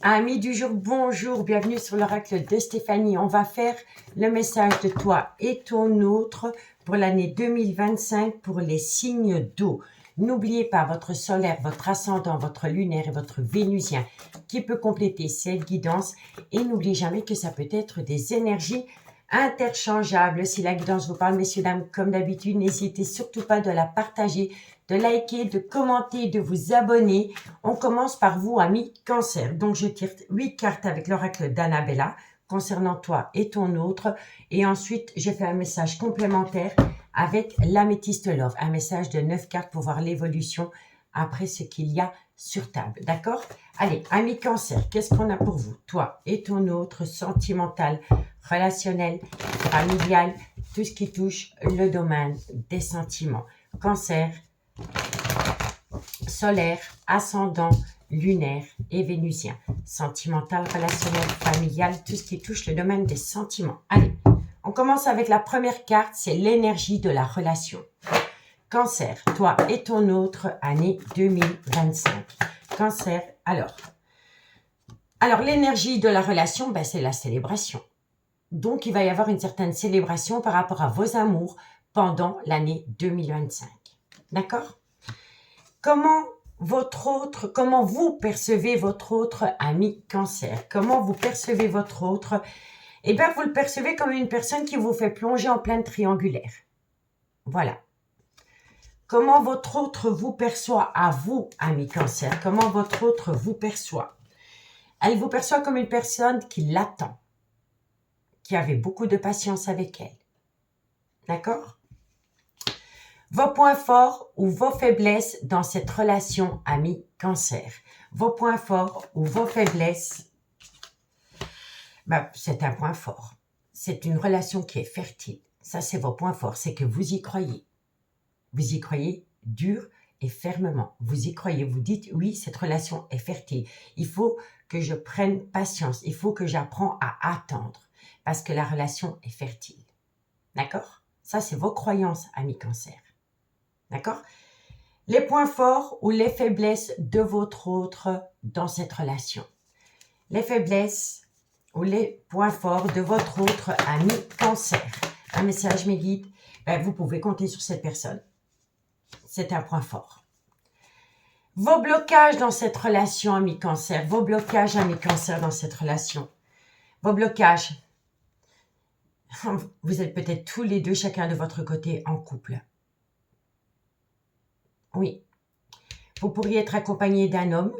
Amis du jour, bonjour, bienvenue sur l'oracle de Stéphanie. On va faire le message de toi et ton autre pour l'année 2025 pour les signes d'eau. N'oubliez pas votre solaire, votre ascendant, votre lunaire et votre vénusien qui peut compléter cette guidance. Et n'oubliez jamais que ça peut être des énergies interchangeables. Si la guidance vous parle, messieurs, dames, comme d'habitude, n'hésitez surtout pas de la partager, de liker, de commenter, de vous abonner. On commence par vous, amis Cancer. Donc, je tire 8 cartes avec l'oracle d'Annabella concernant toi et ton autre. Et ensuite, je fais un message complémentaire avec l'améthyste love. Un message de 9 cartes pour voir l'évolution après ce qu'il y a sur table. D'accord? Allez, amis Cancer, qu'est-ce qu'on a pour vous? Toi et ton autre, sentimental, relationnel, familial, tout ce qui touche le domaine des sentiments. Cancer, solaire, ascendant, lunaire et vénusien. Sentimental, relationnel, familial, tout ce qui touche le domaine des sentiments. Allez, on commence avec la première carte, c'est l'énergie de la relation. Cancer, toi et ton autre, année 2025. Cancer, alors l'énergie de la relation, c'est la célébration. Donc, il va y avoir une certaine célébration par rapport à vos amours pendant l'année 2025. D'accord? Comment vous percevez votre autre ami Cancer? Comment vous percevez votre autre? Eh bien, vous le percevez comme une personne qui vous fait plonger en plein triangulaire. Voilà. Comment votre autre vous perçoit à vous, ami Cancer? Comment votre autre vous perçoit? Elle vous perçoit comme une personne qui l'attend, qui avait beaucoup de patience avec elle. D'accord? Vos points forts ou vos faiblesses dans cette relation ami Cancer. Vos points forts ou vos faiblesses, c'est un point fort. C'est une relation qui est fertile. Ça, c'est vos points forts. C'est que vous y croyez. Vous y croyez dur et fermement. Vous y croyez. Vous dites, oui, cette relation est fertile. Il faut que je prenne patience. Il faut que j'apprends à attendre. Parce que la relation est fertile. D'accord? Ça, c'est vos croyances, ami Cancer. D'accord? Les points forts ou les faiblesses de votre autre dans cette relation. Les faiblesses ou les points forts de votre autre ami Cancer. Un message, mes guides, vous pouvez compter sur cette personne. C'est un point fort. Vos blocages dans cette relation, ami Cancer. Vos blocages, ami Cancer, dans cette relation. Vos blocages. Vous êtes peut-être tous les deux, chacun de votre côté, en couple. Oui. Vous pourriez être accompagné d'un homme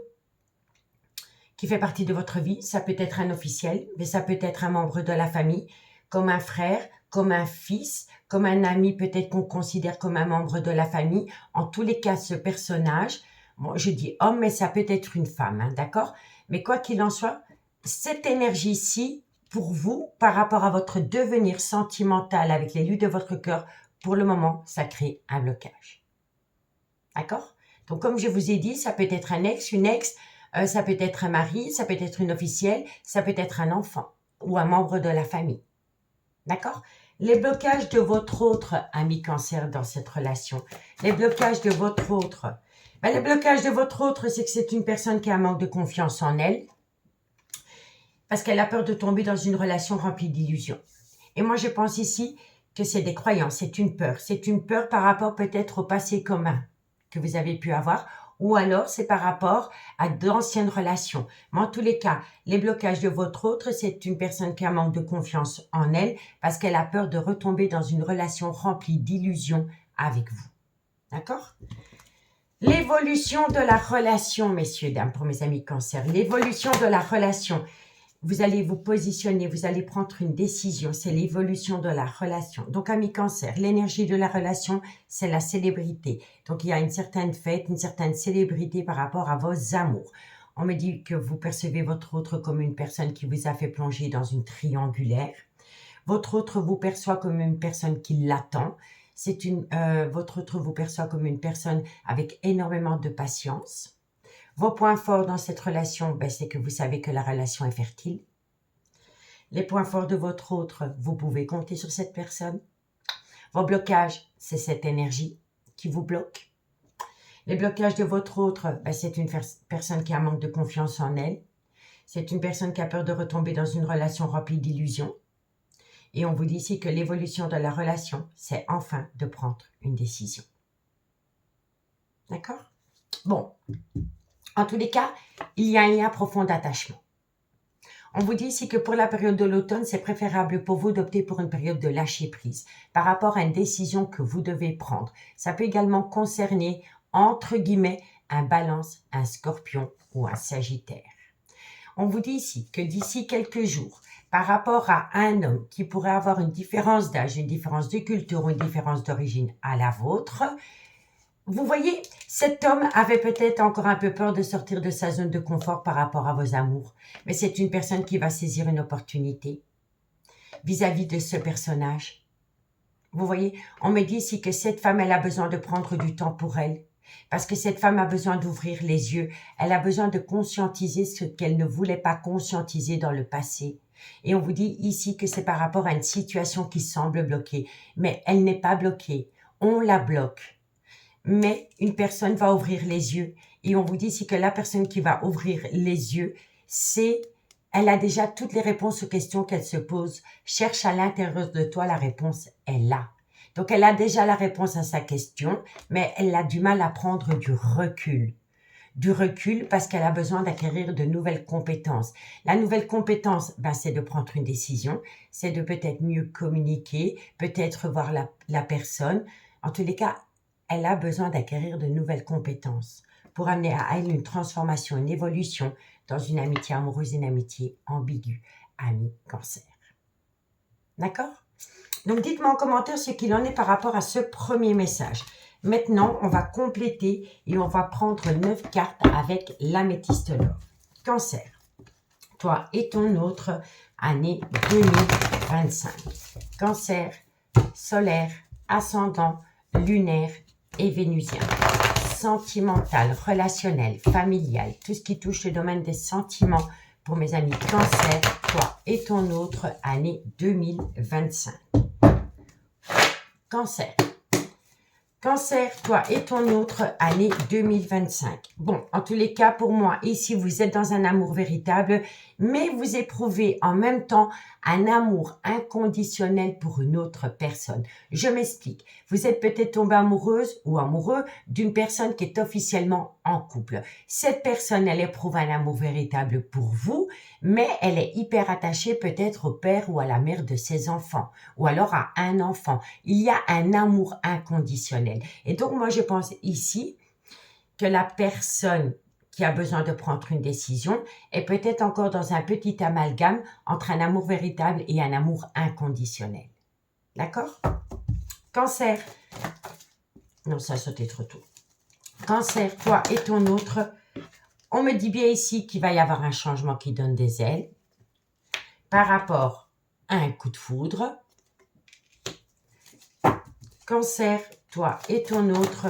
qui fait partie de votre vie. Ça peut être un officiel, mais ça peut être un membre de la famille, comme un frère, comme un fils, comme un ami peut-être qu'on considère comme un membre de la famille. En tous les cas, ce personnage, bon, je dis homme, mais ça peut être une femme, hein, d'accord? Mais quoi qu'il en soit, cette énergie-ci, pour vous, par rapport à votre devenir sentimental avec l'élu de votre cœur, pour le moment, ça crée un blocage. D'accord? Donc, comme je vous ai dit, ça peut être un ex, une ex, ça peut être un mari, ça peut être une officielle, ça peut être un enfant ou un membre de la famille. D'accord? Les blocages de votre autre ami Cancer dans cette relation. Les blocages de votre autre. Les blocages de votre autre, c'est que c'est une personne qui a un manque de confiance en elle parce qu'elle a peur de tomber dans une relation remplie d'illusions. Et moi, je pense ici que c'est des croyances, c'est une peur. C'est une peur par rapport peut-être au passé commun que vous avez pu avoir, ou alors c'est par rapport à d'anciennes relations. Mais en tous les cas, les blocages de votre autre, c'est une personne qui a un manque de confiance en elle parce qu'elle a peur de retomber dans une relation remplie d'illusions avec vous. D'accord? L'évolution de la relation, messieurs, dames, pour mes amis Cancer. L'évolution de la relation. Vous allez vous positionner, vous allez prendre une décision, c'est l'évolution de la relation. Donc, amis Cancer, l'énergie de la relation, c'est la célébrité. Donc, il y a une certaine fête, une certaine célébrité par rapport à vos amours. On me dit que vous percevez votre autre comme une personne qui vous a fait plonger dans une triangulaire. Votre autre vous perçoit comme une personne qui l'attend. Votre autre vous perçoit comme une personne avec énormément de patience. Vos points forts dans cette relation, c'est que vous savez que la relation est fertile. Les points forts de votre autre, vous pouvez compter sur cette personne. Vos blocages, c'est cette énergie qui vous bloque. Les blocages de votre autre, c'est une personne qui a un manque de confiance en elle. C'est une personne qui a peur de retomber dans une relation remplie d'illusions. Et on vous dit ici que l'évolution de la relation, c'est enfin de prendre une décision. D'accord? Bon, en tous les cas, il y a un lien profond d'attachement. On vous dit ici que pour la période de l'automne, c'est préférable pour vous d'opter pour une période de lâcher prise par rapport à une décision que vous devez prendre. Ça peut également concerner, entre guillemets, un Balance, un Scorpion ou un Sagittaire. On vous dit ici que d'ici quelques jours, par rapport à un homme qui pourrait avoir une différence d'âge, une différence de culture ou une différence d'origine à la vôtre, vous voyez, cet homme avait peut-être encore un peu peur de sortir de sa zone de confort par rapport à vos amours, mais c'est une personne qui va saisir une opportunité vis-à-vis de ce personnage. Vous voyez, on me dit ici que cette femme, elle a besoin de prendre du temps pour elle, parce que cette femme a besoin d'ouvrir les yeux, elle a besoin de conscientiser ce qu'elle ne voulait pas conscientiser dans le passé. Et on vous dit ici que c'est par rapport à une situation qui semble bloquée, mais elle n'est pas bloquée, on la bloque. Mais une personne va ouvrir les yeux et on vous dit ici que la personne qui va ouvrir les yeux, elle a déjà toutes les réponses aux questions qu'elle se pose. Cherche à l'intérieur de toi, la réponse est là. Donc elle a déjà la réponse à sa question, mais elle a du mal à prendre du recul. Du recul parce qu'elle a besoin d'acquérir de nouvelles compétences. La nouvelle compétence, c'est de prendre une décision, c'est de peut-être mieux communiquer, peut-être voir la personne. En tous les cas, elle a besoin d'acquérir de nouvelles compétences pour amener à elle une transformation, une évolution dans une amitié amoureuse, une amitié ambiguë, ami Cancer. D'accord? Donc, dites-moi en commentaire ce qu'il en est par rapport à ce premier message. Maintenant, on va compléter et on va prendre 9 cartes avec l'améthyste love. Cancer, toi et ton autre, année 2025. Cancer, solaire, ascendant, lunaire et vénusien. Sentimental, relationnel, familial, tout ce qui touche le domaine des sentiments pour mes amis Cancer, toi et ton autre, année 2025. Cancer. Cancer, toi et ton autre, année 2025. Bon, en tous les cas, pour moi, ici, vous êtes dans un amour véritable, mais vous éprouvez en même temps un amour inconditionnel pour une autre personne. Je m'explique. Vous êtes peut-être tombé amoureuse ou amoureux d'une personne qui est officiellement en couple. Cette personne, elle éprouve un amour véritable pour vous, mais elle est hyper attachée peut-être au père ou à la mère de ses enfants, ou alors à un enfant. Il y a un amour inconditionnel. Et donc, moi, je pense ici que la personne qui a besoin de prendre une décision est peut-être encore dans un petit amalgame entre un amour véritable et un amour inconditionnel. D'accord? Cancer. Non, ça a sauté trop tôt. Cancer, toi et ton autre, on me dit bien ici qu'il va y avoir un changement qui donne des ailes par rapport à un coup de foudre. Cancer, toi et ton autre,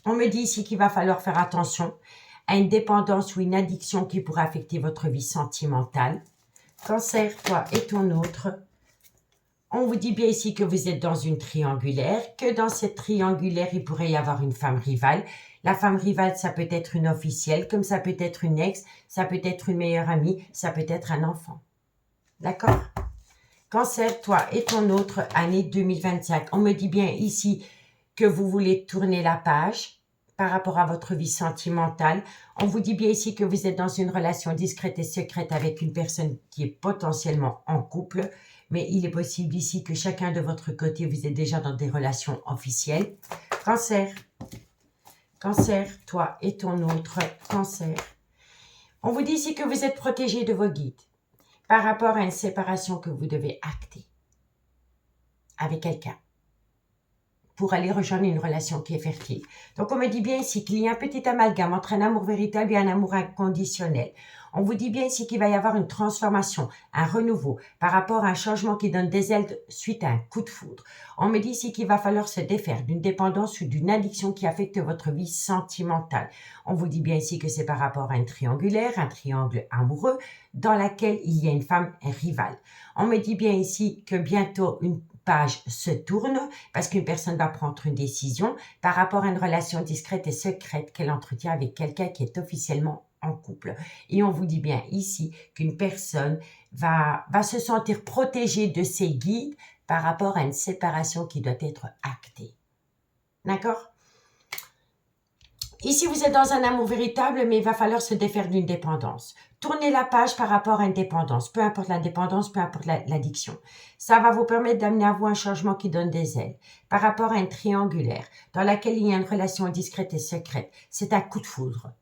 on me dit ici qu'il va falloir faire attention à une dépendance ou une addiction qui pourrait affecter votre vie sentimentale. Cancer, toi et ton autre, on vous dit bien ici que vous êtes dans une triangulaire, que dans cette triangulaire, il pourrait y avoir une femme rivale. La femme rivale, ça peut être une officielle, comme ça peut être une ex, ça peut être une meilleure amie, ça peut être un enfant. D'accord? Cancer, toi et ton autre, année 2025. On me dit bien ici que vous voulez tourner la page par rapport à votre vie sentimentale. On vous dit bien ici que vous êtes dans une relation discrète et secrète avec une personne qui est potentiellement en couple. Mais il est possible ici que chacun de votre côté, vous êtes déjà dans des relations officielles. Cancer. Cancer, toi et ton autre, Cancer. On vous dit ici que vous êtes protégé de vos guides par rapport à une séparation que vous devez acter avec quelqu'un pour aller rejoindre une relation qui est fertile. Donc, on me dit bien ici qu'il y a un petit amalgame entre un amour véritable et un amour inconditionnel. On vous dit bien ici qu'il va y avoir une transformation, un renouveau par rapport à un changement qui donne des ailes suite à un coup de foudre. On me dit ici qu'il va falloir se défaire d'une dépendance ou d'une addiction qui affecte votre vie sentimentale. On vous dit bien ici que c'est par rapport à un triangulaire, un triangle amoureux dans laquelle il y a une femme rivale. On me dit bien ici que bientôt une page se tourne parce qu'une personne va prendre une décision par rapport à une relation discrète et secrète qu'elle entretient avec quelqu'un qui est officiellement en couple. Et on vous dit bien ici qu'une personne va se sentir protégée de ses guides par rapport à une séparation qui doit être actée. D'accord? Ici, vous êtes dans un amour véritable, mais il va falloir se défaire d'une dépendance. Tournez la page par rapport à une dépendance, peu importe la dépendance, peu importe l'addiction. Ça va vous permettre d'amener à vous un changement qui donne des ailes. Par rapport à une triangulaire, dans laquelle il y a une relation discrète et secrète, c'est un coup de foudre.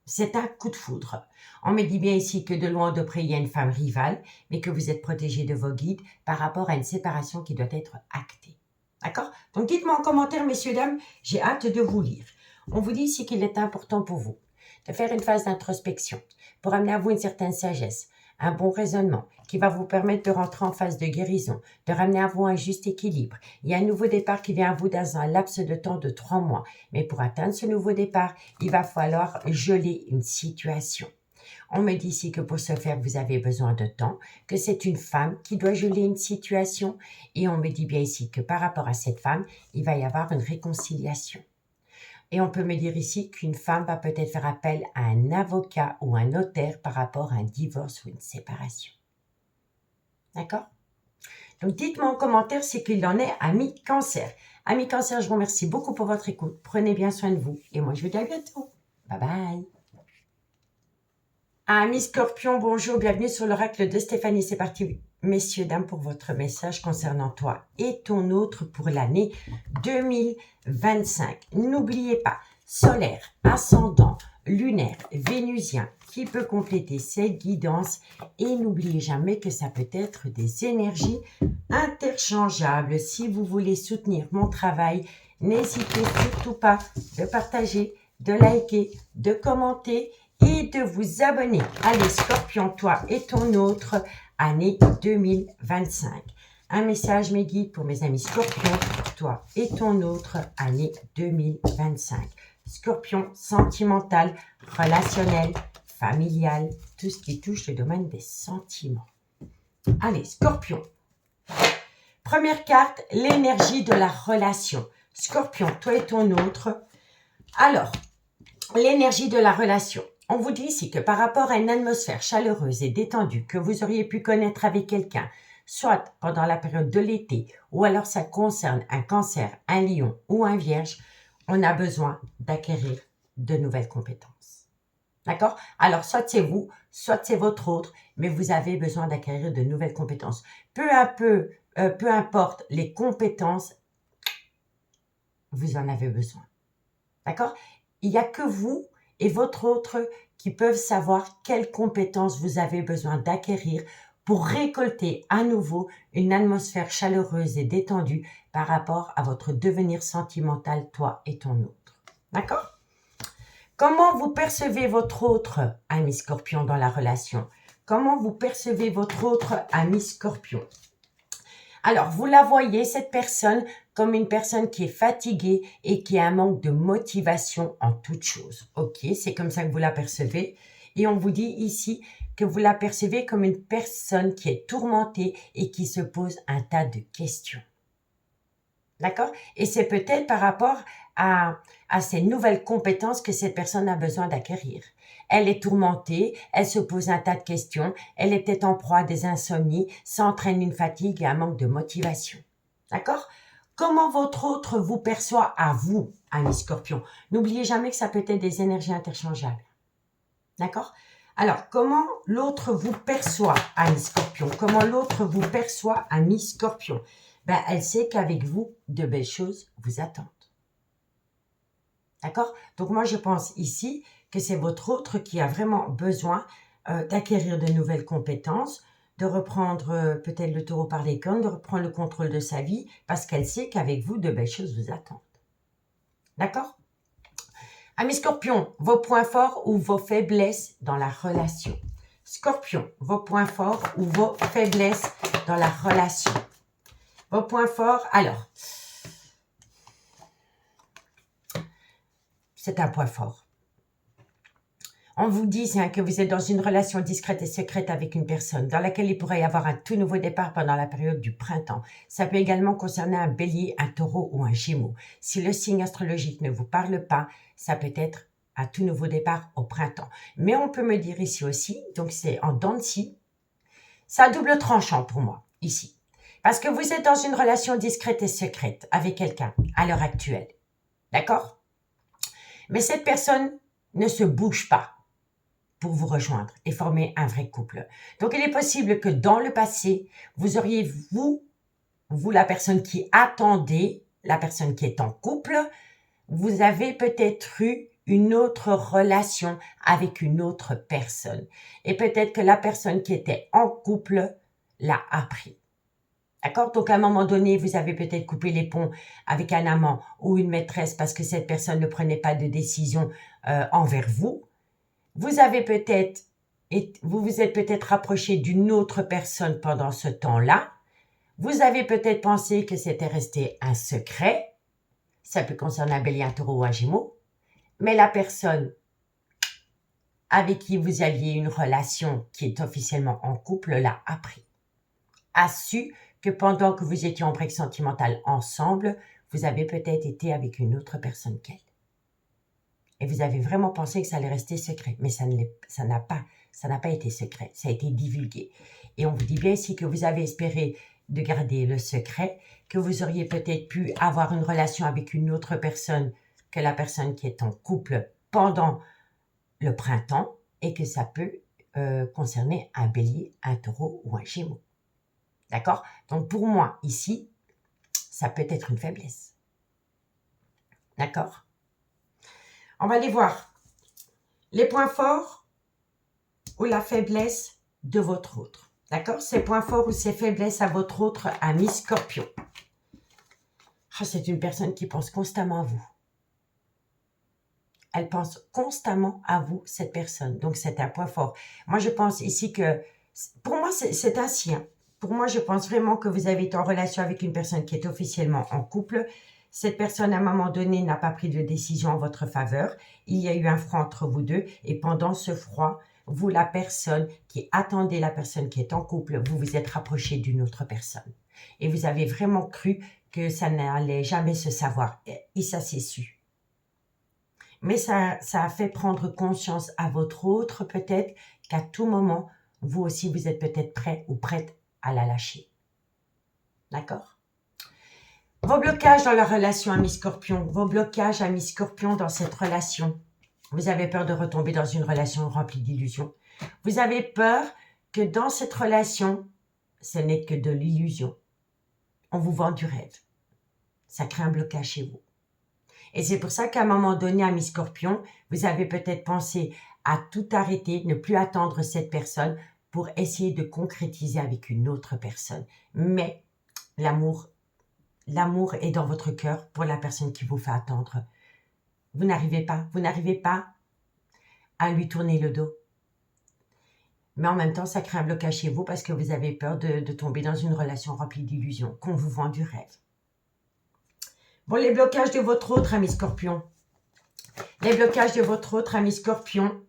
C'est un coup de foudre. On me dit bien ici que de loin ou de près, il y a une femme rivale, mais que vous êtes protégé de vos guides par rapport à une séparation qui doit être actée. D'accord? Donc, dites-moi en commentaire, messieurs, dames, j'ai hâte de vous lire. On vous dit ici qu'il est important pour vous de faire une phase d'introspection pour amener à vous une certaine sagesse, un bon raisonnement qui va vous permettre de rentrer en phase de guérison, de ramener à vous un juste équilibre. Il y a un nouveau départ qui vient à vous dans un laps de temps de 3 mois. Mais pour atteindre ce nouveau départ, il va falloir geler une situation. On me dit ici que pour ce faire, vous avez besoin de temps, que c'est une femme qui doit geler une situation. Et on me dit bien ici que par rapport à cette femme, il va y avoir une réconciliation. Et on peut me dire ici qu'une femme va peut-être faire appel à un avocat ou un notaire par rapport à un divorce ou une séparation. D'accord? Donc, dites-moi en commentaire ce qu'il en est, amis Cancer. Amis Cancer, je vous remercie beaucoup pour votre écoute. Prenez bien soin de vous. Et moi, je vous dis à bientôt. Bye bye. Amis Scorpion, bonjour. Bienvenue sur l'oracle de Stéphanie. C'est parti, messieurs, dames, pour votre message concernant toi et ton autre pour l'année 2025. N'oubliez pas, solaire, ascendant, lunaire, vénusien, qui peut compléter cette guidance. Et n'oubliez jamais que ça peut être des énergies interchangeables. Si vous voulez soutenir mon travail, n'hésitez surtout pas de partager, de liker, de commenter et de vous abonner. Allez, Scorpion, toi et ton autre, année 2025. Un message, mes guides, pour mes amis Scorpion, toi et ton autre, année 2025. Scorpion, sentimental, relationnel, familial, tout ce qui touche le domaine des sentiments. Allez, Scorpion. Première carte, l'énergie de la relation. Scorpion, toi et ton autre. Alors, l'énergie de la relation. On vous dit ici que par rapport à une atmosphère chaleureuse et détendue que vous auriez pu connaître avec quelqu'un, soit pendant la période de l'été, ou alors ça concerne un Cancer, un Lion ou un Vierge, on a besoin d'acquérir de nouvelles compétences. D'accord? Alors, soit c'est vous, soit c'est votre autre, mais vous avez besoin d'acquérir de nouvelles compétences. Peu importe les compétences, vous en avez besoin. D'accord? Il n'y a que vous et votre autre qui peuvent savoir quelles compétences vous avez besoin d'acquérir pour récolter à nouveau une atmosphère chaleureuse et détendue par rapport à votre devenir sentimental, toi et ton autre. D'accord? Comment vous percevez votre autre, ami Scorpion, dans la relation? Comment vous percevez votre autre, ami Scorpion? Alors, vous la voyez, cette personne, comme une personne qui est fatiguée et qui a un manque de motivation en toute chose. Ok, c'est comme ça que vous la percevez. Et on vous dit ici que vous la percevez comme une personne qui est tourmentée et qui se pose un tas de questions. D'accord? Et c'est peut-être par rapport à ces nouvelles compétences que cette personne a besoin d'acquérir. Elle est tourmentée, elle se pose un tas de questions, elle est peut-être en proie à des insomnies, ça entraîne une fatigue et un manque de motivation. D'accord? Comment votre autre vous perçoit à vous, ami Scorpion? N'oubliez jamais que ça peut être des énergies interchangeables. D'accord? Alors, comment l'autre vous perçoit, ami Scorpion? Comment l'autre vous perçoit, ami Scorpion? Ben, elle sait qu'avec vous, de belles choses vous attendent. D'accord? Donc, moi, je pense ici que c'est votre autre qui a vraiment besoin d'acquérir de nouvelles compétences, de reprendre peut-être le taureau par les cornes, de reprendre le contrôle de sa vie, parce qu'elle sait qu'avec vous, de belles choses vous attendent. D'accord? Amis Scorpion, vos points forts ou vos faiblesses dans la relation. Scorpion, vos points forts ou vos faiblesses dans la relation. Vos points forts, alors, c'est un point fort. On vous dit que vous êtes dans une relation discrète et secrète avec une personne dans laquelle il pourrait y avoir un tout nouveau départ pendant la période du printemps. Ça peut également concerner un bélier, un taureau ou un gémeau. Si le signe astrologique ne vous parle pas, ça peut être un tout nouveau départ au printemps. Mais on peut me dire ici aussi, donc c'est en dents de scie, c'est un double tranchant pour moi, ici. Parce que vous êtes dans une relation discrète et secrète avec quelqu'un à l'heure actuelle. D'accord? Mais cette personne ne se bouge pas pour vous rejoindre et former un vrai couple. Donc, il est possible que dans le passé, vous auriez, vous la personne qui attendait, la personne qui est en couple, vous avez peut-être eu une autre relation avec une autre personne. Et peut-être que la personne qui était en couple l'a appris. D'accord? Donc, à un moment donné, vous avez peut-être coupé les ponts avec un amant ou une maîtresse parce que cette personne ne prenait pas de décision envers vous. Vous avez peut-être, vous vous êtes peut-être rapproché d'une autre personne pendant ce temps-là. Vous avez peut-être pensé que c'était resté un secret. Ça peut concerner un bélier, un taureau ou un gémeau. Mais la personne avec qui vous aviez une relation qui est officiellement en couple l'a appris. A su que pendant que vous étiez en break sentimental ensemble, vous avez peut-être été avec une autre personne qu'elle. Et vous avez vraiment pensé que ça allait rester secret. Mais ça n'a pas été secret. Ça a été divulgué. Et on vous dit bien ici que vous avez espéré de garder le secret, que vous auriez peut-être pu avoir une relation avec une autre personne que la personne qui est en couple pendant le printemps et que ça peut concerner un bélier, un taureau ou un gémeau. D'accord? Donc pour moi, ici, ça peut être une faiblesse. D'accord? On va aller voir les points forts ou la faiblesse de votre autre. D'accord? Ces points forts ou ces faiblesses à votre autre ami Scorpion. Oh, c'est une personne qui pense constamment à vous. Elle pense constamment à vous, cette personne. Donc, c'est un point fort. Moi, je pense ici que, pour moi, c'est un sien. Pour moi, je pense vraiment que vous avez été en relation avec une personne qui est officiellement en couple. Cette personne, à un moment donné, n'a pas pris de décision en votre faveur. Il y a eu un froid entre vous deux. Et pendant ce froid, vous, la personne qui attendait la personne qui est en couple, vous vous êtes rapproché d'une autre personne. Et vous avez vraiment cru que ça n'allait jamais se savoir. Et ça s'est su. Mais ça a fait prendre conscience à votre autre peut-être qu'à tout moment, vous aussi, vous êtes peut-être prêt ou prête à la lâcher. D'accord? Vos blocages dans la relation ami Scorpion, vos blocages ami Scorpion dans cette relation. Vous avez peur de retomber dans une relation remplie d'illusions. Vous avez peur que dans cette relation, ce n'est que de l'illusion. On vous vend du rêve. Ça crée un blocage chez vous. Et c'est pour ça qu'à un moment donné, ami Scorpion, vous avez peut-être pensé à tout arrêter, ne plus attendre cette personne pour essayer de concrétiser avec une autre personne. Mais l'amour est dans votre cœur pour la personne qui vous fait attendre. Vous n'arrivez pas à lui tourner le dos. Mais en même temps, ça crée un blocage chez vous parce que vous avez peur de tomber dans une relation remplie d'illusions, qu'on vous vend du rêve. Bon, les blocages de votre autre ami Scorpion. Les blocages de votre autre ami Scorpion,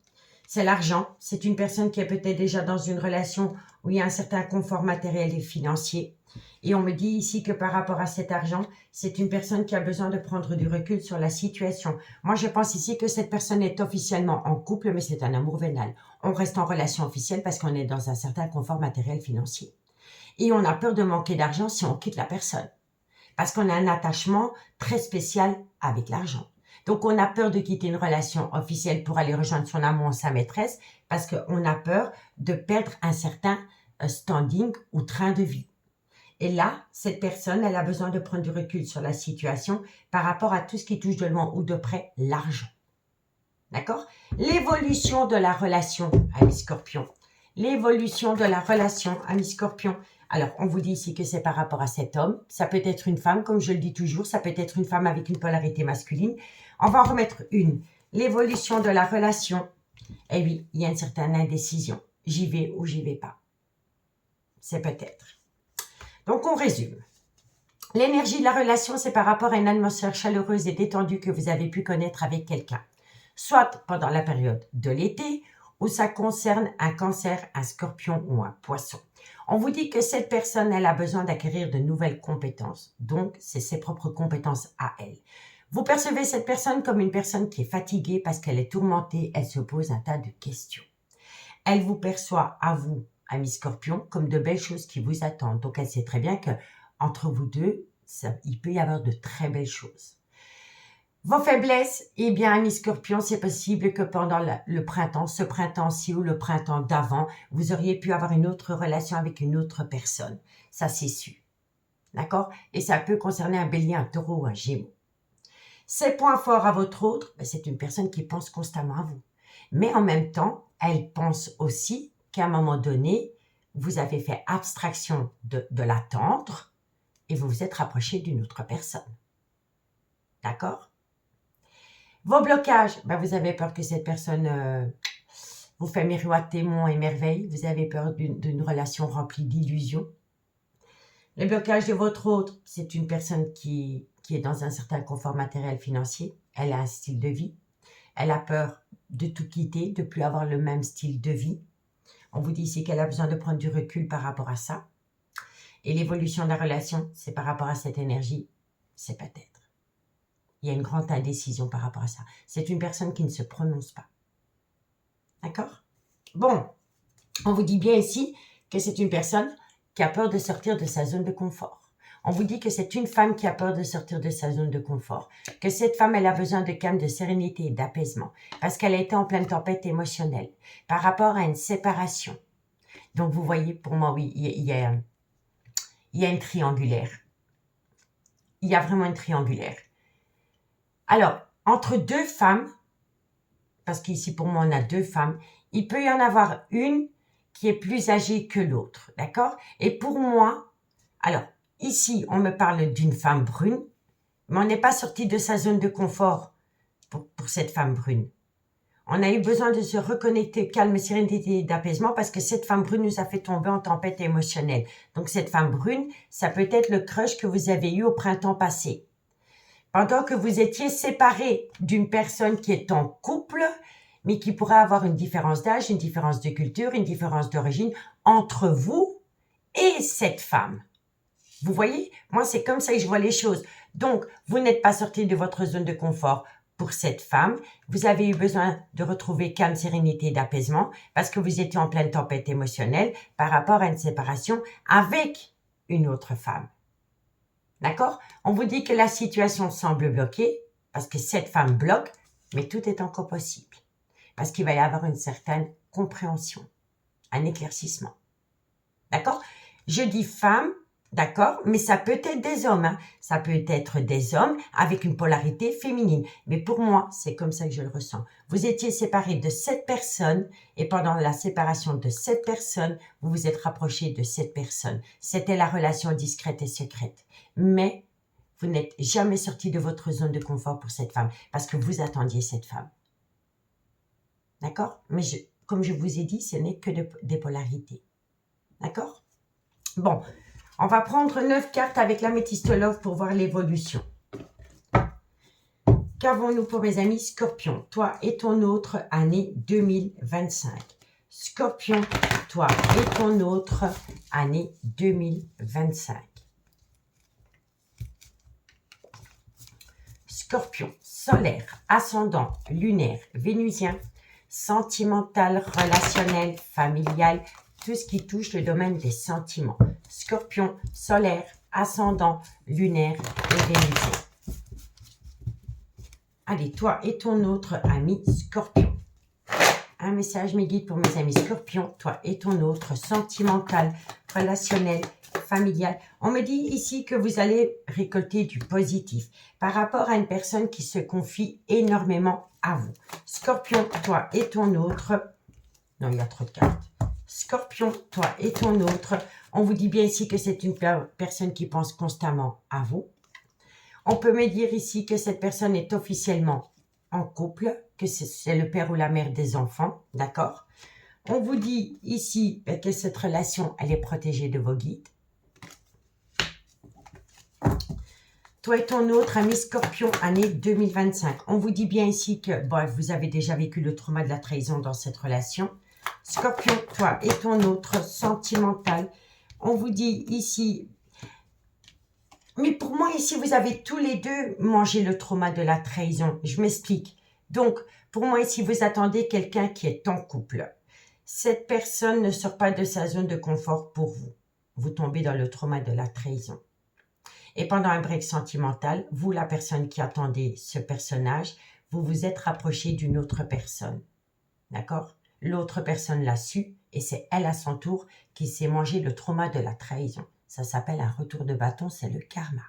c'est l'argent. C'est une personne qui est peut-être déjà dans une relation où il y a un certain confort matériel et financier. Et on me dit ici que par rapport à cet argent, c'est une personne qui a besoin de prendre du recul sur la situation. Moi, je pense ici que cette personne est officiellement en couple, mais c'est un amour vénal. On reste en relation officielle parce qu'on est dans un certain confort matériel financier. Et on a peur de manquer d'argent si on quitte la personne. Parce qu'on a un attachement très spécial avec l'argent. Donc, on a peur de quitter une relation officielle pour aller rejoindre son amant ou sa maîtresse parce qu'on a peur de perdre un certain standing ou train de vie. Et là, cette personne, elle a besoin de prendre du recul sur la situation par rapport à tout ce qui touche de loin ou de près l'argent. D'accord? L'évolution de la relation, ami Scorpion. L'évolution de la relation, ami Scorpion. Alors, on vous dit ici que c'est par rapport à cet homme. Ça peut être une femme, comme je le dis toujours. Ça peut être une femme avec une polarité masculine. On va en remettre une. L'évolution de la relation. Eh oui, il y a une certaine indécision. J'y vais ou j'y vais pas. C'est peut-être. Donc, on résume. L'énergie de la relation, c'est par rapport à une atmosphère chaleureuse et détendue que vous avez pu connaître avec quelqu'un. Soit pendant la période de l'été, ou ça concerne un cancer, un scorpion ou un poisson. On vous dit que cette personne, elle a besoin d'acquérir de nouvelles compétences. Donc, c'est ses propres compétences à elle. Vous percevez cette personne comme une personne qui est fatiguée parce qu'elle est tourmentée, elle se pose un tas de questions. Elle vous perçoit, à vous, ami Scorpion, comme de belles choses qui vous attendent. Donc, elle sait très bien que entre vous deux, il peut y avoir de très belles choses. Vos faiblesses, eh bien, ami Scorpion, c'est possible que pendant le printemps, ce printemps-ci ou le printemps d'avant, vous auriez pu avoir une autre relation avec une autre personne. Ça, c'est sûr. D'accord? Et ça peut concerner un bélier, un taureau ou un gémeau. Ses points forts à votre autre, c'est une personne qui pense constamment à vous. Mais en même temps, elle pense aussi qu'à un moment donné, vous avez fait abstraction de l'attendre et vous vous êtes rapproché d'une autre personne. D'accord? Vos blocages, vous avez peur que cette personne vous fait miroiter monts et merveilles. Vous avez peur d'une relation remplie d'illusions. Le blocage de votre autre, c'est une personne qui est dans un certain confort matériel financier. Elle a un style de vie. Elle a peur de tout quitter, de ne plus avoir le même style de vie. On vous dit ici qu'elle a besoin de prendre du recul par rapport à ça. Et l'évolution de la relation, c'est par rapport à cette énergie, c'est peut-être. Il y a une grande indécision par rapport à ça. C'est une personne qui ne se prononce pas. D'accord? Bon, on vous dit bien ici que c'est une personne qui a peur de sortir de sa zone de confort. On vous dit que c'est une femme qui a peur de sortir de sa zone de confort. Que cette femme, elle a besoin de calme, de sérénité et d'apaisement. Parce qu'elle a été en pleine tempête émotionnelle. Par rapport à une séparation. Donc, vous voyez, pour moi, oui, il y a une triangulaire. Il y a vraiment une triangulaire. Alors, entre deux femmes, parce qu'ici, pour moi, on a deux femmes, il peut y en avoir une qui est plus âgée que l'autre, d'accord? Et pour moi, alors, ici, on me parle d'une femme brune, mais on n'est pas sorti de sa zone de confort pour cette femme brune. On a eu besoin de se reconnecter, calme, sérénité et d'apaisement parce que cette femme brune nous a fait tomber en tempête émotionnelle. Donc, cette femme brune, ça peut être le crush que vous avez eu au printemps passé. Pendant que vous étiez séparés d'une personne qui est en couple, mais qui pourrait avoir une différence d'âge, une différence de culture, une différence d'origine entre vous et cette femme. Vous voyez, moi, c'est comme ça que je vois les choses. Donc, vous n'êtes pas sorti de votre zone de confort pour cette femme. Vous avez eu besoin de retrouver calme, sérénité et d'apaisement parce que vous étiez en pleine tempête émotionnelle par rapport à une séparation avec une autre femme. D'accord? On vous dit que la situation semble bloquée parce que cette femme bloque, mais tout est encore possible. Parce qu'il va y avoir une certaine compréhension, un éclaircissement. D'accord? Je dis femme, d'accord, mais ça peut être des hommes. Hein. Ça peut être des hommes avec une polarité féminine. Mais pour moi, c'est comme ça que je le ressens. Vous étiez séparés de cette personne et pendant la séparation de cette personne, vous vous êtes rapprochés de cette personne. C'était la relation discrète et secrète. Mais vous n'êtes jamais sorti de votre zone de confort pour cette femme parce que vous attendiez cette femme. D'accord? Mais comme je vous ai dit, ce n'est que des polarités. D'accord? Bon, on va prendre 9 cartes avec l'améthyste love pour voir l'évolution. Qu'avons-nous pour mes amis Scorpion? Toi et ton autre année 2025. Scorpion, toi et ton autre année 2025. Scorpion, solaire, ascendant, lunaire, vénusien, sentimental, relationnel, familial, tout ce qui touche le domaine des sentiments. Scorpion, solaire, ascendant, lunaire et vénusien. Allez, toi et ton autre ami Scorpion. Un message, mes guides pour mes amis Scorpion, toi et ton autre, sentimental, relationnel, familial. On me dit ici que vous allez récolter du positif par rapport à une personne qui se confie énormément à vous. Scorpion, toi et ton autre. Non, il y a trop de cartes. Scorpion, toi et ton autre. On vous dit bien ici que c'est une personne qui pense constamment à vous. On peut me dire ici que cette personne est officiellement en couple, que c'est le père ou la mère des enfants, d'accord? On vous dit ici que cette relation, elle est protégée de vos guides. Toi et ton autre ami Scorpion, année 2025. On vous dit bien ici que vous avez déjà vécu le trauma de la trahison dans cette relation. Scorpion, toi et ton autre, sentimental. On vous dit ici Mais pour moi, ici, vous avez tous les deux mangé le trauma de la trahison. Je m'explique. Donc, pour moi, ici, vous attendez quelqu'un qui est en couple. Cette personne ne sort pas de sa zone de confort pour vous. Vous tombez dans le trauma de la trahison. Et pendant un break sentimental, vous, la personne qui attendait ce personnage, vous vous êtes rapproché d'une autre personne. D'accord? L'autre personne l'a su et c'est elle à son tour qui s'est mangé le trauma de la trahison. Ça s'appelle un retour de bâton, c'est le karma.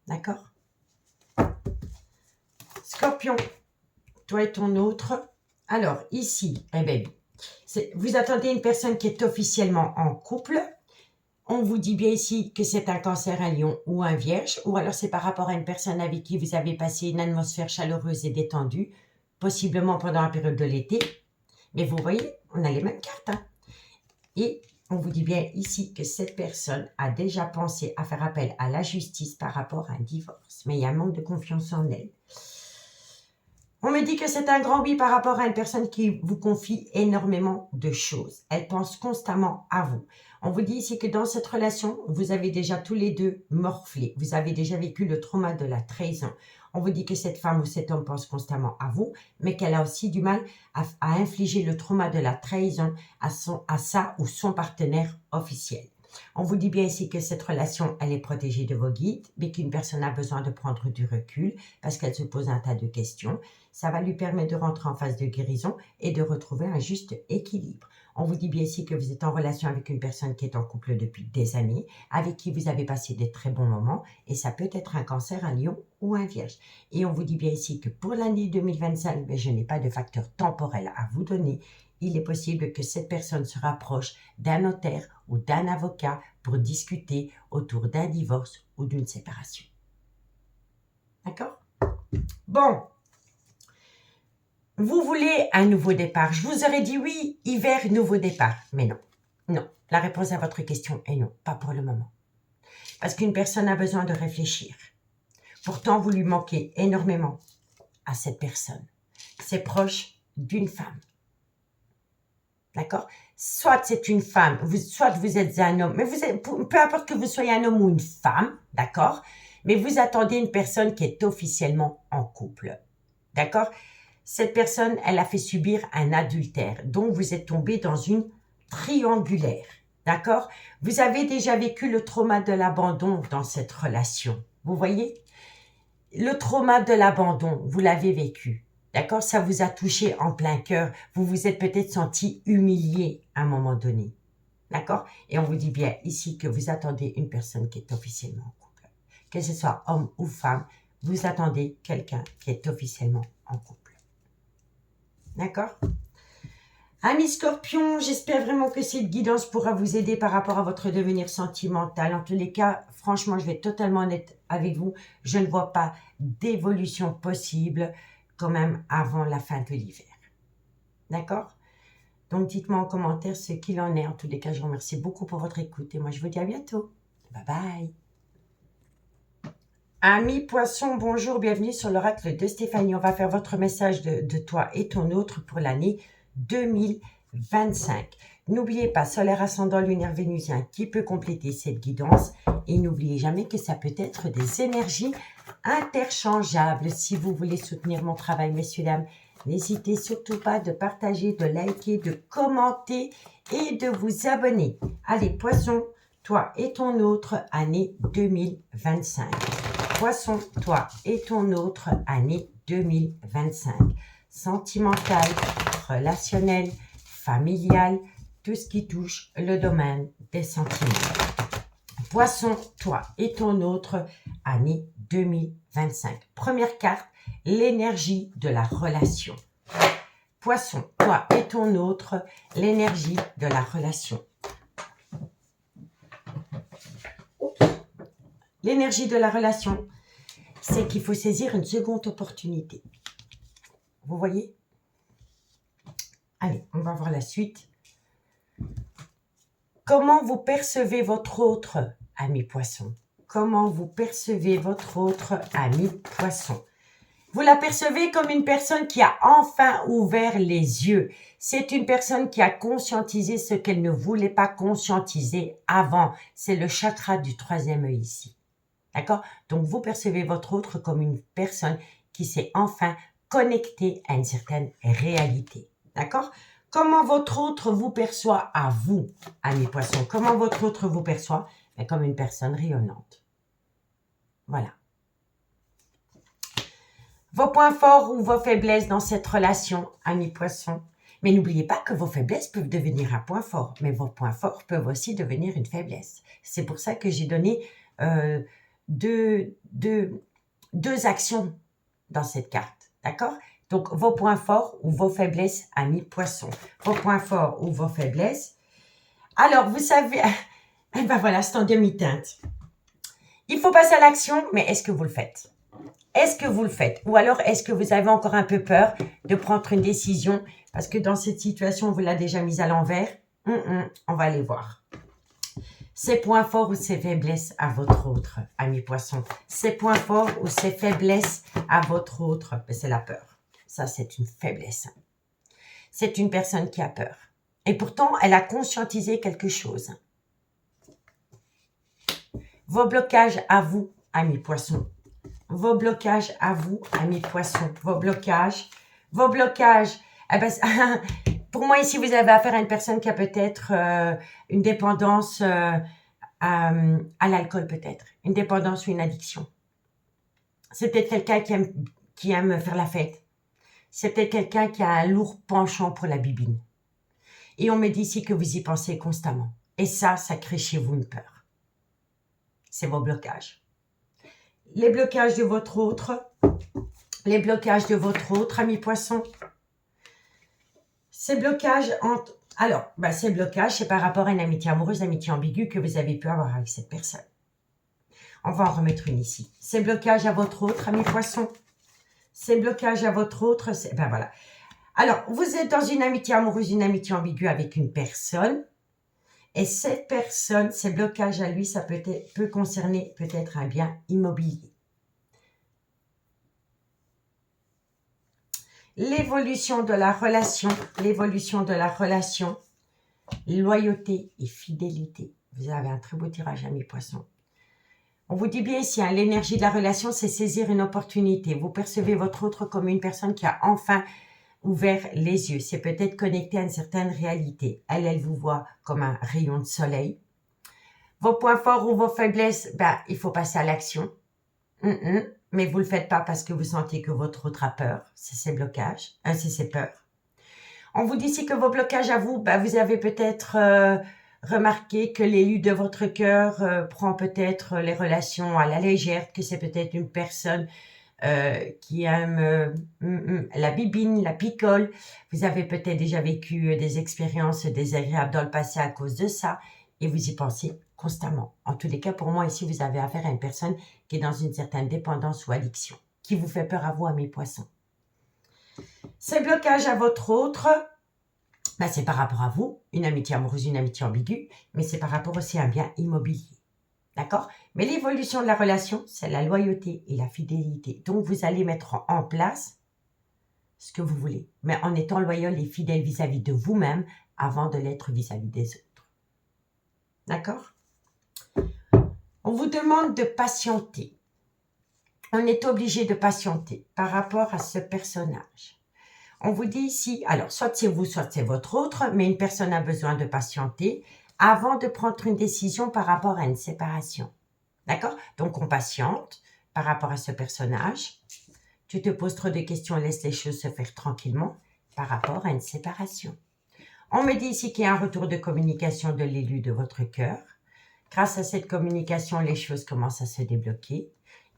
D'accord? Scorpion, toi et ton autre. Alors, ici, eh bien, vous attendez une personne qui est officiellement en couple. On vous dit bien ici que c'est un cancer, un lion ou un vierge, ou alors c'est par rapport à une personne avec qui vous avez passé une atmosphère chaleureuse et détendue, possiblement pendant la période de l'été. Mais vous voyez, on a les mêmes cartes. Hein. Et on vous dit bien ici que cette personne a déjà pensé à faire appel à la justice par rapport à un divorce. Mais il y a un manque de confiance en elle. On me dit que c'est un grand oui par rapport à une personne qui vous confie énormément de choses. Elle pense constamment à vous. On vous dit ici que dans cette relation, vous avez déjà tous les deux morflé. Vous avez déjà vécu le trauma de la trahison. On vous dit que cette femme ou cet homme pense constamment à vous, mais qu'elle a aussi du mal à infliger le trauma de la trahison à sa ou son partenaire officiel. On vous dit bien ici que cette relation, elle est protégée de vos guides, mais qu'une personne a besoin de prendre du recul parce qu'elle se pose un tas de questions. Ça va lui permettre de rentrer en phase de guérison et de retrouver un juste équilibre. On vous dit bien ici que vous êtes en relation avec une personne qui est en couple depuis des années, avec qui vous avez passé des très bons moments, et ça peut être un cancer, un lion ou un vierge. Et on vous dit bien ici que pour l'année 2025, mais je n'ai pas de facteur temporel à vous donner, il est possible que cette personne se rapproche d'un notaire ou d'un avocat pour discuter autour d'un divorce ou d'une séparation. D'accord? Bon. Vous voulez un nouveau départ. Je vous aurais dit oui, hiver, nouveau départ. Mais non, non. La réponse à votre question est non, pas pour le moment. Parce qu'une personne a besoin de réfléchir. Pourtant, vous lui manquez énormément à cette personne. C'est proche d'une femme. D'accord? Soit c'est une femme, soit vous êtes un homme, mais peu importe que vous soyez un homme ou une femme, d'accord? Mais vous attendez une personne qui est officiellement en couple. D'accord? Cette personne, elle a fait subir un adultère. Donc, vous êtes tombé dans une triangulaire. D'accord? Vous avez déjà vécu le trauma de l'abandon dans cette relation. Vous voyez? Le trauma de l'abandon, vous l'avez vécu. D'accord? Ça vous a touché en plein cœur. Vous vous êtes peut-être senti humilié à un moment donné. D'accord? Et on vous dit bien ici que vous attendez une personne qui est officiellement en couple. Que ce soit homme ou femme, vous attendez quelqu'un qui est officiellement en couple. D'accord? Amis Scorpion, j'espère vraiment que cette guidance pourra vous aider par rapport à votre devenir sentimental. En tous les cas, franchement, je vais être totalement honnête avec vous. Je ne vois pas d'évolution possible quand même avant la fin de l'hiver. D'accord? Donc, dites-moi en commentaire ce qu'il en est. En tous les cas, je vous remercie beaucoup pour votre écoute. Et moi, je vous dis à bientôt. Bye bye. Amis Poissons, bonjour, bienvenue sur l'oracle de Stéphanie. On va faire votre message de toi et ton autre pour l'année 2025. N'oubliez pas, solaire ascendant lunaire vénusien qui peut compléter cette guidance. Et n'oubliez jamais que ça peut être des énergies interchangeables. Si vous voulez soutenir mon travail, messieurs, dames, n'hésitez surtout pas de partager, de liker, de commenter et de vous abonner. Allez, Poissons, toi et ton autre, année 2025. Poisson, toi et ton autre, année 2025. Sentimental, relationnel, familial, tout ce qui touche le domaine des sentiments. Poisson, toi et ton autre, année 2025. Première carte, l'énergie de la relation. Poisson, toi et ton autre, l'énergie de la relation. L'énergie de la relation, c'est qu'il faut saisir une seconde opportunité. Vous voyez? Allez, on va voir la suite. Comment vous percevez votre autre, ami Poisson? Comment vous percevez votre autre, ami Poisson? Vous la percevez comme une personne qui a enfin ouvert les yeux. C'est une personne qui a conscientisé ce qu'elle ne voulait pas conscientiser avant. C'est le chakra du troisième œil ici. D'accord? Donc, vous percevez votre autre comme une personne qui s'est enfin connectée à une certaine réalité. D'accord? Comment votre autre vous perçoit à vous, amis poissons? Comment votre autre vous perçoit? Comme une personne rayonnante. Voilà. Vos points forts ou vos faiblesses dans cette relation, amis poissons. Mais n'oubliez pas que vos faiblesses peuvent devenir un point fort, mais vos points forts peuvent aussi devenir une faiblesse. C'est pour ça que j'ai donné deux actions dans cette carte, d'accord? Donc, vos points forts ou vos faiblesses, amis poissons. Vos points forts ou vos faiblesses. Alors, vous savez, eh ben voilà, c'est en demi-teinte. Il faut passer à l'action, mais est-ce que vous le faites? Est-ce que vous le faites? Ou alors, est-ce que vous avez encore un peu peur de prendre une décision? Parce que dans cette situation, on vous l'a déjà mise à l'envers. On va aller voir. Ses points forts ou ses faiblesses à votre autre, ami poisson. Ses points forts ou ses faiblesses à votre autre. C'est la peur. Ça, c'est une faiblesse. C'est une personne qui a peur. Et pourtant, elle a conscientisé quelque chose. Vos blocages à vous, ami poisson. Vos blocages à vous, amis poissons. Vos blocages. Eh ben, pour moi, ici, vous avez affaire à une personne qui a peut-être une dépendance à l'alcool, peut-être. Une dépendance ou une addiction. C'est peut-être quelqu'un qui aime faire la fête. C'est peut-être quelqu'un qui a un lourd penchant pour la bibine. Et on me dit ici que vous y pensez constamment. Et ça crée chez vous une peur. C'est vos blocages. Les blocages de votre autre, ami poisson. Ces blocages, ces blocages, c'est par rapport à une amitié amoureuse, amitié ambiguë que vous avez pu avoir avec cette personne. On va en remettre une ici. Ces blocages à votre autre, ami poisson. Ces blocages à votre autre, ben voilà. Alors, vous êtes dans une amitié amoureuse, une amitié ambiguë avec une personne. Et cette personne, ses blocages à lui, ça peut concerner peut-être un bien immobilier. L'évolution de la relation, loyauté et fidélité. Vous avez un très beau tirage, amis poissons. On vous dit bien ici, l'énergie de la relation, c'est saisir une opportunité. Vous percevez votre autre comme une personne qui a enfin ouvert les yeux. C'est peut-être connecté à une certaine réalité. Elle vous voit comme un rayon de soleil. Vos points forts ou vos faiblesses, il faut passer à l'action. Mais vous ne le faites pas parce que vous sentez que votre autre a peur. C'est ses blocages, c'est ses peurs. On vous dit ici que vos blocages à vous, vous avez peut-être remarqué que l'élu de votre cœur prend peut-être les relations à la légère, que c'est peut-être une personne qui aime la bibine, la picole. Vous avez peut-être déjà vécu des expériences désagréables dans le passé à cause de ça et vous y pensez constamment. En tous les cas, pour moi, ici, vous avez affaire à une personne qui est dans une certaine dépendance ou addiction, qui vous fait peur à vous, amis poissons. Ces blocages à votre autre, c'est par rapport à vous, une amitié amoureuse, une amitié ambiguë, mais c'est par rapport aussi à un bien immobilier. D'accord? Mais l'évolution de la relation, c'est la loyauté et la fidélité. Donc, vous allez mettre en place ce que vous voulez, mais en étant loyal et fidèle vis-à-vis de vous-même avant de l'être vis-à-vis des autres. D'accord? On vous demande de patienter. On est obligé de patienter par rapport à ce personnage. On vous dit ici, alors soit c'est vous, soit c'est votre autre, mais une personne a besoin de patienter avant de prendre une décision par rapport à une séparation. D'accord? Donc, on patiente par rapport à ce personnage. Tu te poses trop de questions, laisse les choses se faire tranquillement par rapport à une séparation. On me dit ici qu'il y a un retour de communication de l'élu de votre cœur. Grâce à cette communication, les choses commencent à se débloquer.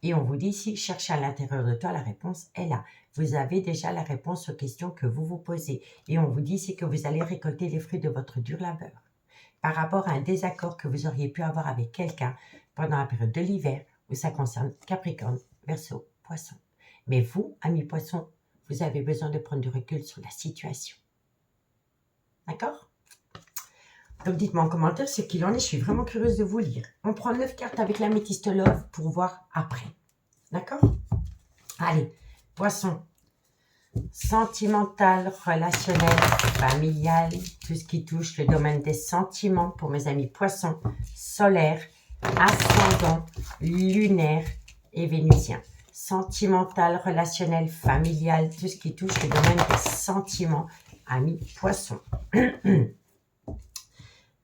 Et on vous dit ici, cherche à l'intérieur de toi, la réponse est là. Vous avez déjà la réponse aux questions que vous vous posez. Et on vous dit ici que vous allez récolter les fruits de votre dur labeur. Par rapport à un désaccord que vous auriez pu avoir avec quelqu'un pendant la période de l'hiver, où ça concerne Capricorne, Verseau, Poisson. Mais vous, amis Poissons, vous avez besoin de prendre du recul sur la situation. D'accord? Donc, dites-moi en commentaire ce qu'il en est. Je suis vraiment curieuse de vous lire. On prend 9 cartes avec l'améthyste Love pour voir après. D'accord? Allez, Poisson. Sentimental, relationnel, familial, tout ce qui touche le domaine des sentiments pour mes amis poissons, solaire, ascendant, lunaire et vénusien. Sentimental, relationnel, familial, tout ce qui touche le domaine des sentiments, amis poissons.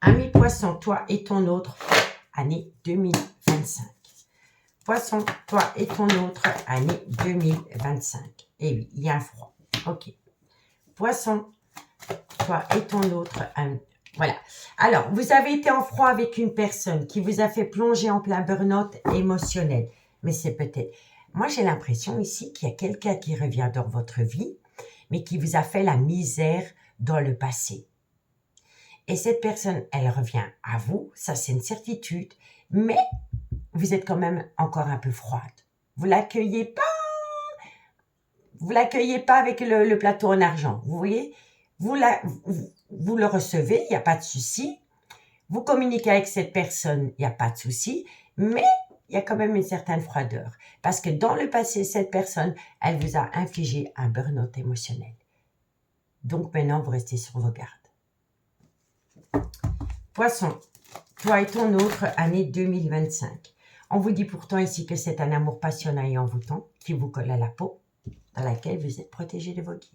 Amis poissons, toi et ton autre, année 2025. Poisson, toi et ton autre, année 2025. Et oui, il y a un froid. Ok. Poisson, toi et ton autre, voilà. Alors, vous avez été en froid avec une personne qui vous a fait plonger en plein burn-out émotionnel. Mais c'est peut-être... Moi, j'ai l'impression ici qu'il y a quelqu'un qui revient dans votre vie, mais qui vous a fait la misère dans le passé. Et cette personne, elle revient à vous, ça c'est une certitude, mais vous êtes quand même encore un peu froide. Vous l'accueillez pas avec le plateau en argent, vous voyez? Vous le recevez, il n'y a pas de souci. Vous communiquez avec cette personne, il n'y a pas de souci, mais il y a quand même une certaine froideur. Parce que dans le passé, cette personne, elle vous a infligé un burn-out émotionnel. Donc maintenant, vous restez sur vos gardes. Poisson, toi et ton autre, année 2025. On vous dit pourtant ici que c'est un amour passionnant et envoûtant qui vous colle à la peau, dans laquelle vous êtes protégé de vos guides.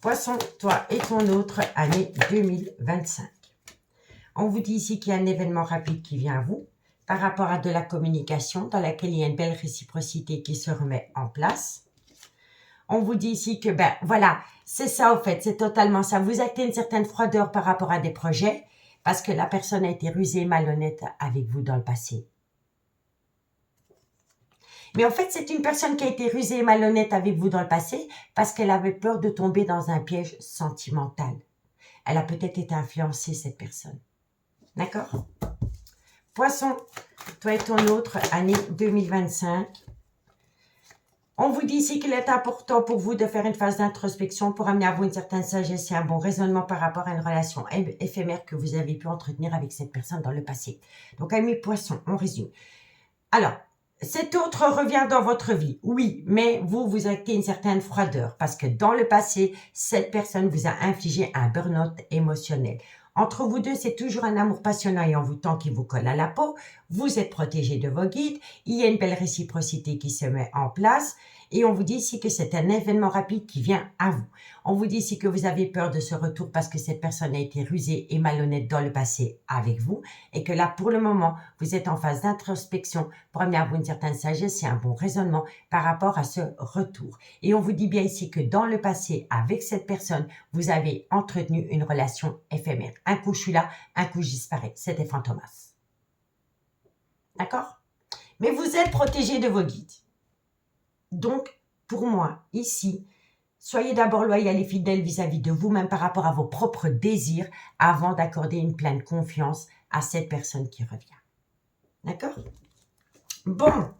Poisson, toi et ton autre, année 2025. On vous dit ici qu'il y a un événement rapide qui vient à vous par rapport à de la communication dans laquelle il y a une belle réciprocité qui se remet en place. On vous dit ici que, ben voilà, c'est ça au fait, c'est totalement ça. Vous actez une certaine froideur par rapport à des projets parce que la personne a été rusée et malhonnête avec vous dans le passé. Mais en fait, c'est une personne qui a été rusée et malhonnête avec vous dans le passé parce qu'elle avait peur de tomber dans un piège sentimental. Elle a peut-être été influencée, cette personne. D'accord? Poisson, toi et ton autre, année 2025. On vous dit ici qu'il est important pour vous de faire une phase d'introspection pour amener à vous une certaine sagesse et un bon raisonnement par rapport à une relation éphémère que vous avez pu entretenir avec cette personne dans le passé. Donc, amis poissons, on résume. Alors, cet autre revient dans votre vie, oui, mais vous actez une certaine froideur parce que dans le passé, cette personne vous a infligé un burn-out émotionnel. Entre vous deux, c'est toujours un amour passionnant et envoûtant qui vous colle à la peau. Vous êtes protégé de vos guides. Il y a une belle réciprocité qui se met en place. Et on vous dit ici que c'est un événement rapide qui vient à vous. On vous dit ici que vous avez peur de ce retour parce que cette personne a été rusée et malhonnête dans le passé avec vous. Et que là, pour le moment, vous êtes en phase d'introspection pour amener à vous une certaine sagesse et un bon raisonnement par rapport à ce retour. Et on vous dit bien ici que dans le passé, avec cette personne, vous avez entretenu une relation éphémère. Un coup, je suis là, un coup, je disparais. C'était Fantomas. D'accord? Mais vous êtes protégé de vos guides. Donc, pour moi, ici, soyez d'abord loyal et fidèle vis-à-vis de vous-même par rapport à vos propres désirs avant d'accorder une pleine confiance à cette personne qui revient. D'accord? Bon.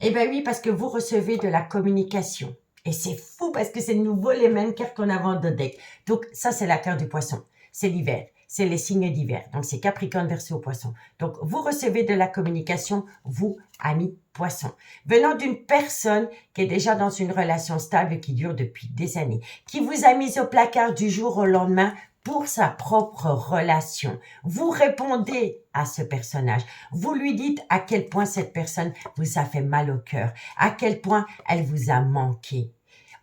Eh bien oui, parce que vous recevez de la communication. Et c'est fou parce que c'est de nouveau les mêmes cartes qu'on a dans le deck. Donc, ça, c'est la carte du poisson. C'est l'hiver. C'est les signes d'hiver. Donc, c'est Capricorne, Verseau, Poisson. Donc, vous recevez de la communication, vous, amis Poisson, venant d'une personne qui est déjà dans une relation stable qui dure depuis des années, qui vous a mis au placard du jour au lendemain pour sa propre relation. Vous répondez à ce personnage. Vous lui dites à quel point cette personne vous a fait mal au cœur, à quel point elle vous a manqué.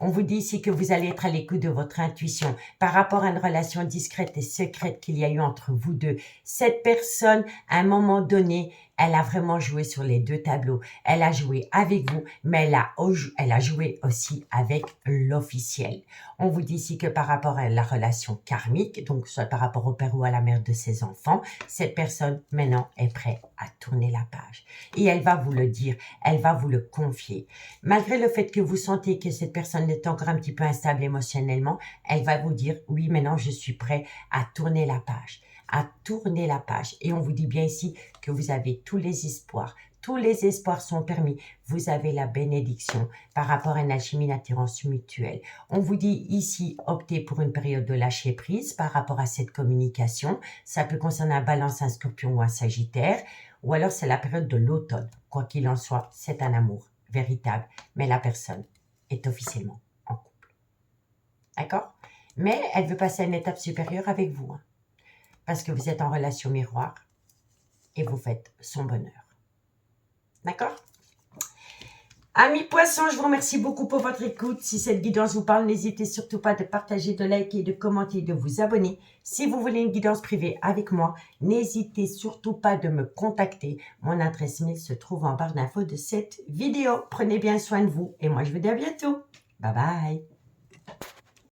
On vous dit ici que vous allez être à l'écoute de votre intuition par rapport à une relation discrète et secrète qu'il y a eu entre vous deux. Cette personne, à un moment donné, elle a vraiment joué sur les deux tableaux. Elle a joué avec vous, mais elle a joué aussi avec l'officiel. On vous dit ici que par rapport à la relation karmique, donc soit par rapport au père ou à la mère de ses enfants, cette personne maintenant est prête à tourner la page. Et elle va vous le dire, elle va vous le confier. Malgré le fait que vous sentez que cette personne est encore un petit peu instable émotionnellement, elle va vous dire, oui, maintenant je suis prêt à tourner la page. À tourner la page. Et on vous dit bien ici que vous avez tous les espoirs. Tous les espoirs sont permis. Vous avez la bénédiction par rapport à une alchimie d'attirance mutuelle. On vous dit ici, optez pour une période de lâcher prise par rapport à cette communication. Ça peut concerner un Balance, un Scorpion ou un Sagittaire. Ou alors c'est la période de l'automne. Quoi qu'il en soit, c'est un amour véritable, mais la personne est officiellement en couple. D'accord? Mais elle veut passer à une étape supérieure avec vous, hein, parce que vous êtes en relation miroir et vous faites son bonheur. D'accord? Amis poissons, je vous remercie beaucoup pour votre écoute. Si cette guidance vous parle, n'hésitez surtout pas de partager, de liker, de commenter, de vous abonner. Si vous voulez une guidance privée avec moi, n'hésitez surtout pas de me contacter. Mon adresse mail se trouve en barre d'infos de cette vidéo. Prenez bien soin de vous et moi je vous dis à bientôt. Bye bye.